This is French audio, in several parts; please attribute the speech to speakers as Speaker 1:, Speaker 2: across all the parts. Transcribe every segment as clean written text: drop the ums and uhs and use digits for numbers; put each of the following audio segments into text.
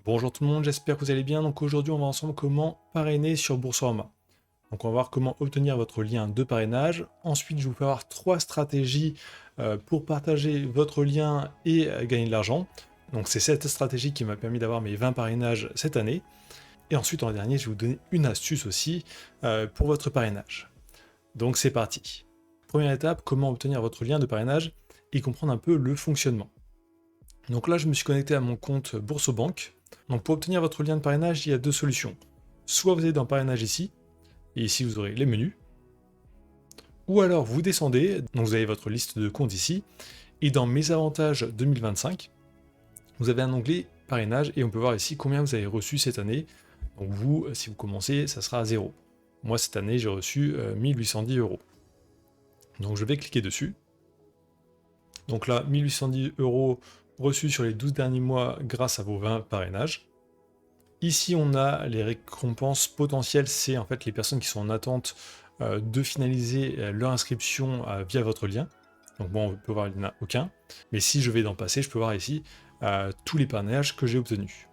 Speaker 1: Bonjour tout le monde, j'espère que vous allez bien. Donc aujourd'hui on va voir ensemble comment parrainer sur Boursorama. Donc on va voir comment obtenir votre lien de parrainage. Ensuite je vous fais voir trois stratégies pour partager votre lien et gagner de l'argent. Donc c'est cette stratégie qui m'a permis d'avoir mes 20 parrainages cette année. Et ensuite en dernier je vais vous donner une astuce aussi pour votre parrainage. Donc c'est parti. Première étape, comment obtenir votre lien de parrainage et comprendre un peu le fonctionnement. Donc là je me suis connecté à mon compte Boursobank. Donc pour obtenir votre lien de parrainage, il y a deux solutions. Soit vous allez dans parrainage ici, et ici vous aurez les menus, ou alors vous descendez, donc vous avez votre liste de comptes ici, et dans mes avantages 2025, vous avez un onglet parrainage, et on peut voir ici combien vous avez reçu cette année. Donc vous, si vous commencez, ça sera à 0. Moi cette année j'ai reçu 1810 euros. Donc je vais cliquer dessus. Donc là, 1810 euros reçus sur les 12 derniers mois grâce à vos 20 parrainages. Ici, on a les récompenses potentielles, c'est en fait les personnes qui sont en attente de finaliser leur inscription via votre lien. Donc bon, on peut voir qu'il n'y en a aucun. Mais si je vais dans passer, je peux voir ici tous les parrainages que j'ai obtenus.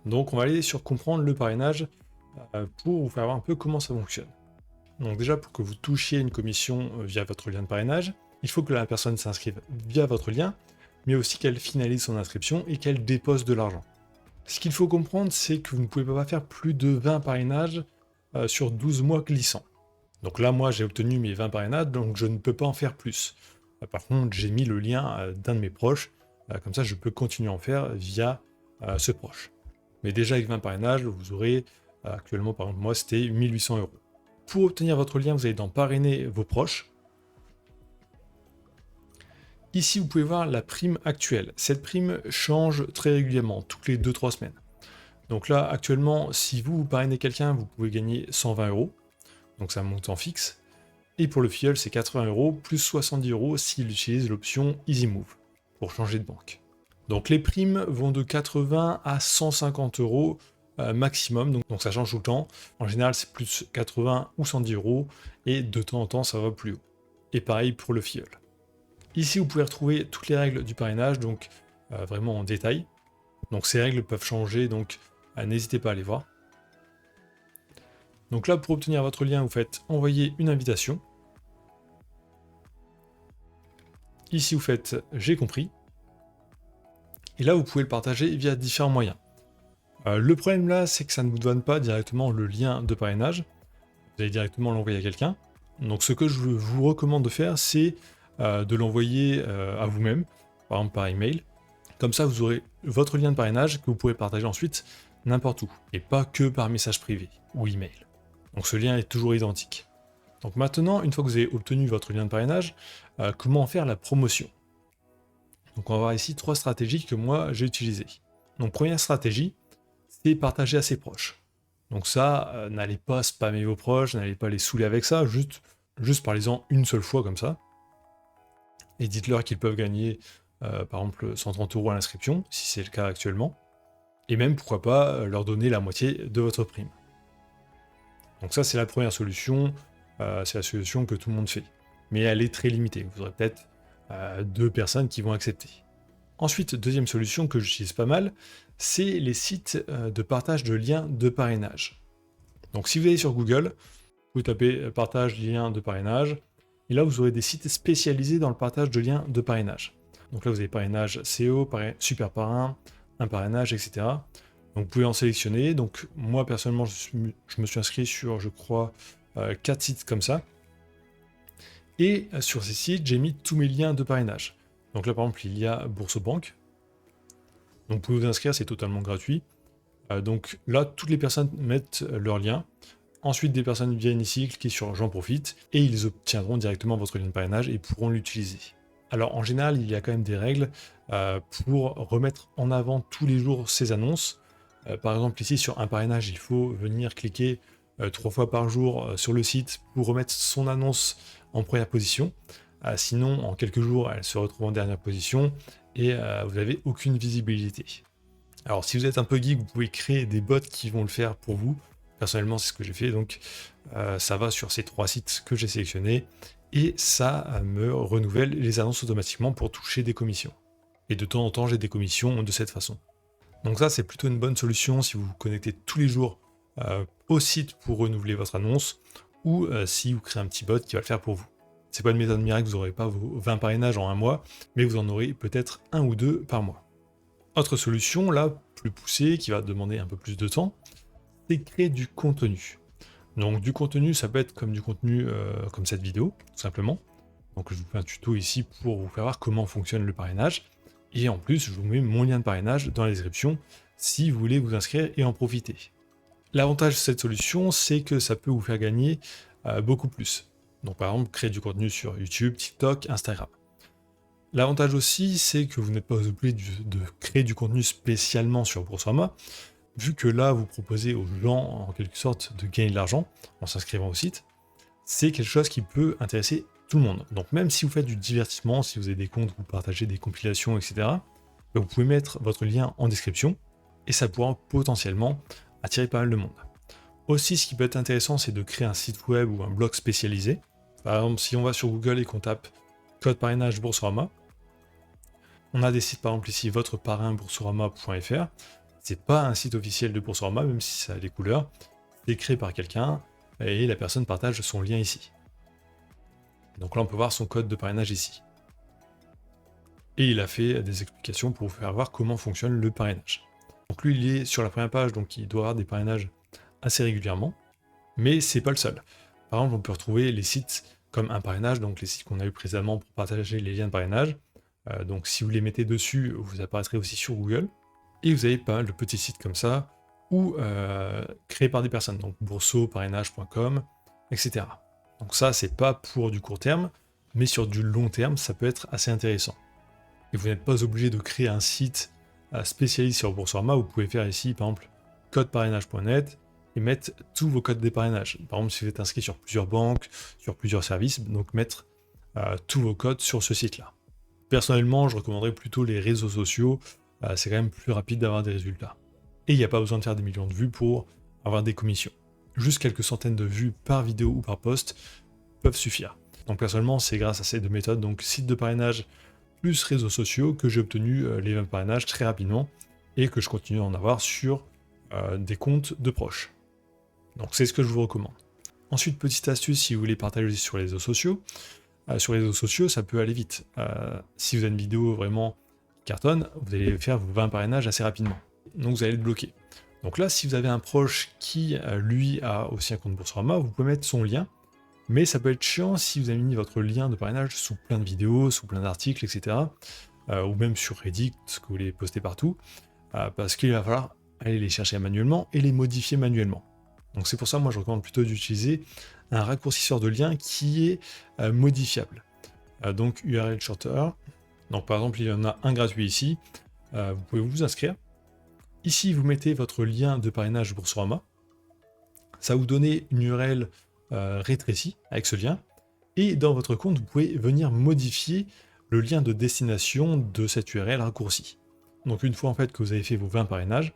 Speaker 1: Donc on va aller sur comprendre le parrainage pour vous faire voir un peu comment ça fonctionne. Donc déjà, pour que vous touchiez une commission via votre lien de parrainage, il faut que la personne s'inscrive via votre lien, mais aussi qu'elle finalise son inscription et qu'elle dépose de l'argent. Ce qu'il faut comprendre, c'est que vous ne pouvez pas faire plus de 20 parrainages sur 12 mois glissants. Donc là, moi, j'ai obtenu mes 20 parrainages, donc je ne peux pas en faire plus. Par contre, j'ai mis le lien d'un de mes proches, comme ça je peux continuer à en faire via ce proche. Mais déjà avec 20 parrainages, vous aurez actuellement, par exemple, moi, c'était 1800 euros. Pour obtenir votre lien, vous allez dans parrainer vos proches. Ici, vous pouvez voir la prime actuelle. Cette prime change très régulièrement, toutes les 2-3 semaines. Donc là, actuellement, si vous parrainez quelqu'un, vous pouvez gagner 120 euros. Donc c'est un montant fixe. Et pour le filleul, c'est 80 euros plus 70 euros s'il utilise l'option Easy Move pour changer de banque. Donc les primes vont de 80 à 150 euros maximum, donc ça change tout le temps. En général, c'est plus 80 ou 110 euros, et de temps en temps, ça va plus haut. Et pareil pour le filleul. Ici, vous pouvez retrouver toutes les règles du parrainage, donc vraiment en détail. Donc ces règles peuvent changer, donc n'hésitez pas à les voir. Donc là, pour obtenir votre lien, vous faites envoyer une invitation. Ici, vous faites j'ai compris. Et là, vous pouvez le partager via différents moyens. Le problème là, c'est que ça ne vous donne pas directement le lien de parrainage. Vous allez directement l'envoyer à quelqu'un. Donc ce que je vous recommande de faire, c'est de l'envoyer à vous-même, par exemple par email. Comme ça, vous aurez votre lien de parrainage que vous pourrez partager ensuite n'importe où, et pas que par message privé ou email. Donc ce lien est toujours identique. Donc maintenant, une fois que vous avez obtenu votre lien de parrainage, comment en faire la promotion? Donc on va voir ici trois stratégies que moi j'ai utilisées. Donc première stratégie, c'est partager à ses proches. Donc ça, n'allez pas spammer vos proches, n'allez pas les saouler avec ça, juste parlez-en une seule fois comme ça. Et dites-leur qu'ils peuvent gagner par exemple 130 euros à l'inscription, si c'est le cas actuellement. Et même, pourquoi pas, leur donner la moitié de votre prime. Donc ça, c'est la première solution, c'est la solution que tout le monde fait. Mais elle est très limitée, vous aurez peut-être 2 personnes qui vont accepter. Ensuite, deuxième solution que j'utilise pas mal, c'est les sites de partage de liens de parrainage. Donc si vous allez sur Google, vous tapez partage lien de parrainage, et là vous aurez des sites spécialisés dans le partage de liens de parrainage. Donc là vous avez parrainage CO, super parrain, un parrainage, etc. Donc vous pouvez en sélectionner. Donc moi personnellement je me suis inscrit sur, je crois, 4 sites comme ça. Et sur ces sites, j'ai mis tous mes liens de parrainage. Donc là par exemple il y a Boursobank. Donc vous pouvez vous inscrire, c'est totalement gratuit. Donc là toutes les personnes mettent leur lien. Ensuite, des personnes viennent ici, cliquer sur J'en profite, et ils obtiendront directement votre lien de parrainage et pourront l'utiliser. Alors en général, il y a quand même des règles pour remettre en avant tous les jours ces annonces. Par exemple, ici sur un parrainage, il faut venir cliquer 3 fois par jour sur le site pour remettre son annonce en première position. Sinon, en quelques jours, elle se retrouve en dernière position et vous n'avez aucune visibilité. Alors si vous êtes un peu geek, vous pouvez créer des bots qui vont le faire pour vous. Personnellement, c'est ce que j'ai fait, donc ça va sur ces 3 sites que j'ai sélectionnés, et ça me renouvelle les annonces automatiquement pour toucher des commissions. Et de temps en temps, j'ai des commissions de cette façon. Donc ça, c'est plutôt une bonne solution si vous vous connectez tous les jours au site pour renouveler votre annonce, ou si vous créez un petit bot qui va le faire pour vous. C'est pas une méthode miracle, vous n'aurez pas vos 20 parrainages en un mois, mais vous en aurez peut-être un ou deux par mois. Autre solution, là, plus poussée, qui va demander un peu plus de temps, c'est créer du contenu. Donc du contenu, ça peut être comme du contenu comme cette vidéo, tout simplement. Donc je vous fais un tuto ici pour vous faire voir comment fonctionne le parrainage. Et en plus, je vous mets mon lien de parrainage dans la description si vous voulez vous inscrire et en profiter. L'avantage de cette solution, c'est que ça peut vous faire gagner beaucoup plus. Donc par exemple, créer du contenu sur YouTube, TikTok, Instagram. L'avantage aussi, c'est que vous n'êtes pas obligé de créer du contenu spécialement sur Boursorama, vu que là, vous proposez aux gens, en quelque sorte, de gagner de l'argent en s'inscrivant au site. C'est quelque chose qui peut intéresser tout le monde. Donc même si vous faites du divertissement, si vous avez des comptes, vous partagez des compilations, etc., vous pouvez mettre votre lien en description, et ça pourra potentiellement attirer pas mal de monde. Aussi, ce qui peut être intéressant, c'est de créer un site web ou un blog spécialisé. Par exemple, si on va sur Google et qu'on tape code parrainage Boursorama, on a des sites, par exemple ici, votreparrainboursorama.fr. C'est pas un site officiel de Boursorama, même si ça a les couleurs. C'est créé par quelqu'un, et la personne partage son lien ici. Donc là, on peut voir son code de parrainage ici. Et il a fait des explications pour vous faire voir comment fonctionne le parrainage. Donc lui, il est sur la première page, donc il doit avoir des parrainages assez régulièrement, mais c'est pas le seul. Par exemple, on peut retrouver les sites comme un parrainage, donc les sites qu'on a eu précédemment pour partager les liens de parrainage. Donc si vous les mettez dessus, vous apparaîtrez aussi sur Google. Et vous avez pas mal de petits sites comme ça, ou créés par des personnes, donc bourso, parrainage.com, etc. Donc ça, c'est pas pour du court terme, mais sur du long terme, ça peut être assez intéressant. Et vous n'êtes pas obligé de créer un site spécialisé sur Boursorama, vous pouvez faire ici, par exemple, codeparrainage.net, et mettre tous vos codes des parrainages. Par exemple, si vous êtes inscrit sur plusieurs banques, sur plusieurs services, donc mettre tous vos codes sur ce site-là. Personnellement, je recommanderais plutôt les réseaux sociaux, c'est quand même plus rapide d'avoir des résultats. Et il n'y a pas besoin de faire des millions de vues pour avoir des commissions. Juste quelques centaines de vues par vidéo ou par post peuvent suffire. Donc personnellement, c'est grâce à ces deux méthodes, donc site de parrainage plus réseaux sociaux, que j'ai obtenu les 20 parrainages très rapidement et que je continue à en avoir sur des comptes de proches. Donc c'est ce que je vous recommande. Ensuite, petite astuce si vous voulez partager sur les réseaux sociaux. Sur les réseaux sociaux, ça peut aller vite. Si vous avez une vidéo vraiment cartonne, vous allez faire vos 20 parrainages assez rapidement. Donc vous allez le bloquer. Donc là, si vous avez un proche qui, lui, a aussi un compte Boursorama, vous pouvez mettre son lien, mais ça peut être chiant si vous avez mis votre lien de parrainage sous plein de vidéos, sous plein d'articles, etc. Ou même sur Reddit, que vous les postez partout, parce qu'il va falloir aller les chercher manuellement et les modifier manuellement. Donc c'est pour ça, moi, je recommande plutôt d'utiliser un raccourcisseur de lien qui est modifiable. Donc URL shorter. Donc par exemple, il y en a un gratuit ici. Vous pouvez vous inscrire. Ici, vous mettez votre lien de parrainage Boursorama. Ça va vous donner une URL rétrécie avec ce lien. Et dans votre compte, vous pouvez venir modifier le lien de destination de cette URL raccourcie. Donc une fois en fait que vous avez fait vos 20 parrainages,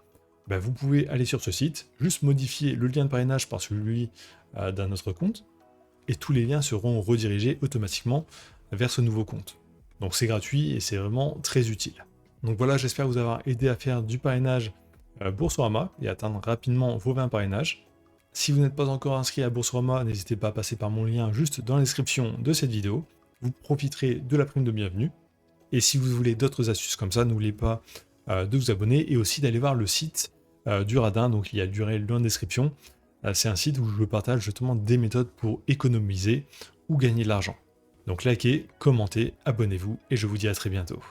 Speaker 1: vous pouvez aller sur ce site, juste modifier le lien de parrainage par celui d'un autre compte, et tous les liens seront redirigés automatiquement vers ce nouveau compte. Donc c'est gratuit et c'est vraiment très utile. Donc voilà, j'espère vous avoir aidé à faire du parrainage Boursorama et atteindre rapidement vos 20 parrainages. Si vous n'êtes pas encore inscrit à Boursorama, n'hésitez pas à passer par mon lien juste dans la description de cette vidéo. Vous profiterez de la prime de bienvenue. Et si vous voulez d'autres astuces comme ça, n'oubliez pas de vous abonner et aussi d'aller voir le site du Radin. Donc il y a l'URL dans la description. C'est un site où je partage justement des méthodes pour économiser ou gagner de l'argent. Donc likez, commentez, abonnez-vous et je vous dis à très bientôt.